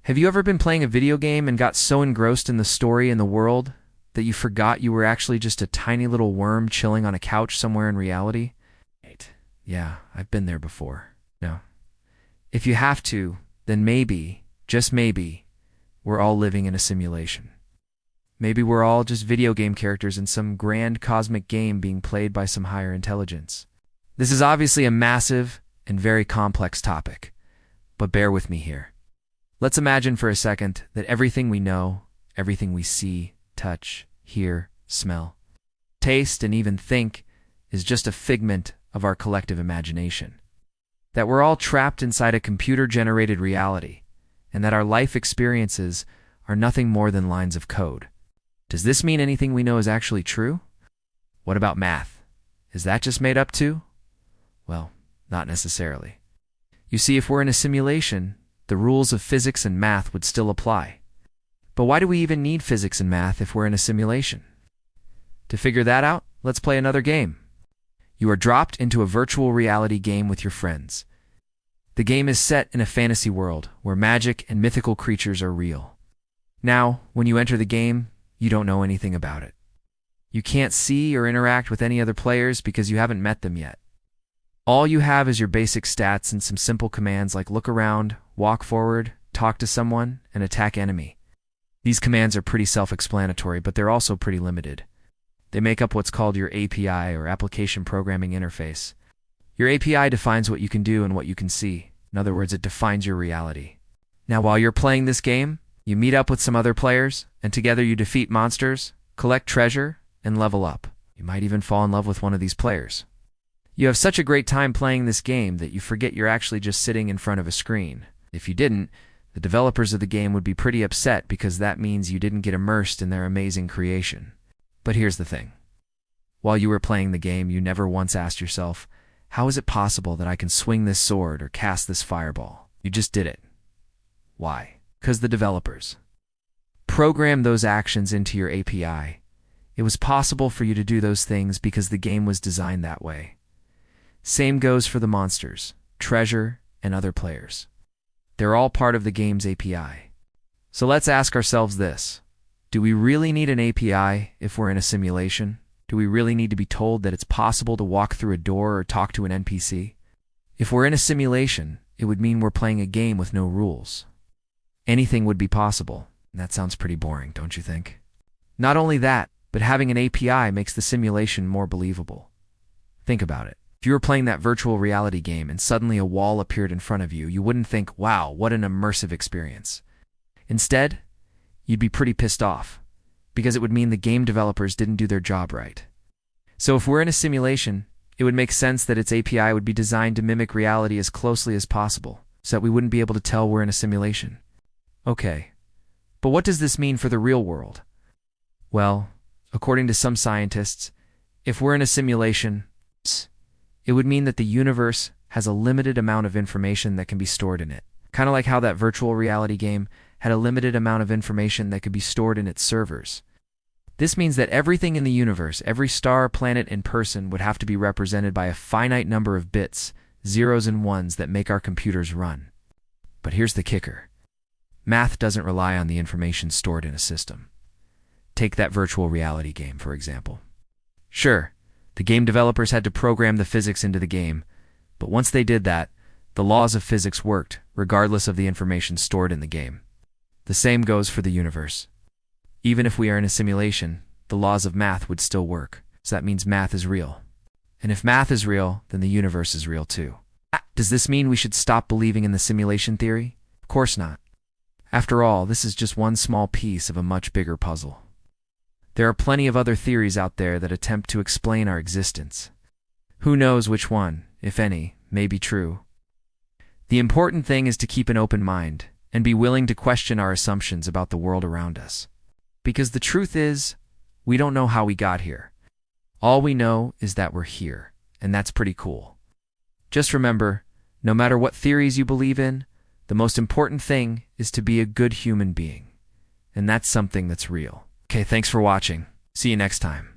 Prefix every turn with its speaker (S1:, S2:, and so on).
S1: Have you ever been playing a video game and got so engrossed in the story and the world that you forgot you were actually just a tiny little worm chilling on a couch somewhere in reality? Right. Yeah, I've been there before. No. If you have to, then maybe, just maybe, we're all living in a simulation. Maybe we're all just video game characters in some grand cosmic game being played by some higher intelligence. This is obviously a massive and very complex topic, but bear with me here. Let's imagine for a second that everything we know, everything we see, touch, hear, smell, taste, and even think is just a figment of our collective imagination. That we're all trapped inside a computer-generated reality, and that our life experiences are nothing more than lines of code. Does this mean anything we know is actually true? What about math? Is that just made up too? Well, not necessarily. You see, if we're in a simulation, the rules of physics and math would still apply. But why do we even need physics and math if we're in a simulation? To figure that out, let's play another game. You are dropped into a virtual reality game with your friends. The game is set in a fantasy world where magic and mythical creatures are real. Now, when you enter the game, you don't know anything about it. You can't see or interact with any other players because you haven't met them yet. All you have is your basic stats and some simple commands like look around, walk forward, talk to someone, and attack enemy. These commands are pretty self-explanatory, but they're also pretty limited. They make up what's called your API, or Application Programming Interface. Your API defines what you can do and what you can see. In other words, it defines your reality. Now, while you're playing this game, you meet up with some other players, and together you defeat monsters, collect treasure, and level up. You might even fall in love with one of these players. You have such a great time playing this game that you forget you're actually just sitting in front of a screen. If you didn't, the developers of the game would be pretty upset because that means you didn't get immersed in their amazing creation. But here's the thing. While you were playing the game, you never once asked yourself, how is it possible that I can swing this sword or cast this fireball? You just did it. Why? Because the developers programmed those actions into your API. It was possible for you to do those things because the game was designed that way. Same goes for the monsters, treasure, and other players. They're all part of the game's API. So let's ask ourselves this. Do we really need an API if we're in a simulation? Do we really need to be told that it's possible to walk through a door or talk to an NPC? If we're in a simulation, it would mean we're playing a game with no rules. Anything would be possible. And that sounds pretty boring, don't you think? Not only that, but having an API makes the simulation more believable. Think about it. If you were playing that virtual reality game and suddenly a wall appeared in front of you, you wouldn't think, wow, what an immersive experience. Instead, you'd be pretty pissed off, because it would mean the game developers didn't do their job right. So if we're in a simulation, it would make sense that its API would be designed to mimic reality as closely as possible, so that we wouldn't be able to tell we're in a simulation. Okay, but what does this mean for the real world? Well, according to some scientists, if we're in a simulation, it would mean that the universe has a limited amount of information that can be stored in it. Kind of like how that virtual reality game had a limited amount of information that could be stored in its servers. This means that everything in the universe, every star, planet, and person would have to be represented by a finite number of bits, zeros and ones that make our computers run. But here's the kicker. Math doesn't rely on the information stored in a system. Take that virtual reality game, for example. Sure, the game developers had to program the physics into the game, but once they did that, the laws of physics worked, regardless of the information stored in the game. The same goes for the universe. Even if we are in a simulation, the laws of math would still work, so that means math is real. And if math is real, then the universe is real too. Does this mean we should stop believing in the simulation theory? Of course not. After all, this is just one small piece of a much bigger puzzle. There are plenty of other theories out there that attempt to explain our existence. Who knows which one, if any, may be true. The important thing is to keep an open mind and be willing to question our assumptions about the world around us. Because the truth is, we don't know how we got here. All we know is that we're here, and that's pretty cool. Just remember, no matter what theories you believe in, the most important thing is to be a good human being. And that's something that's real. Okay, thanks for watching. See you next time.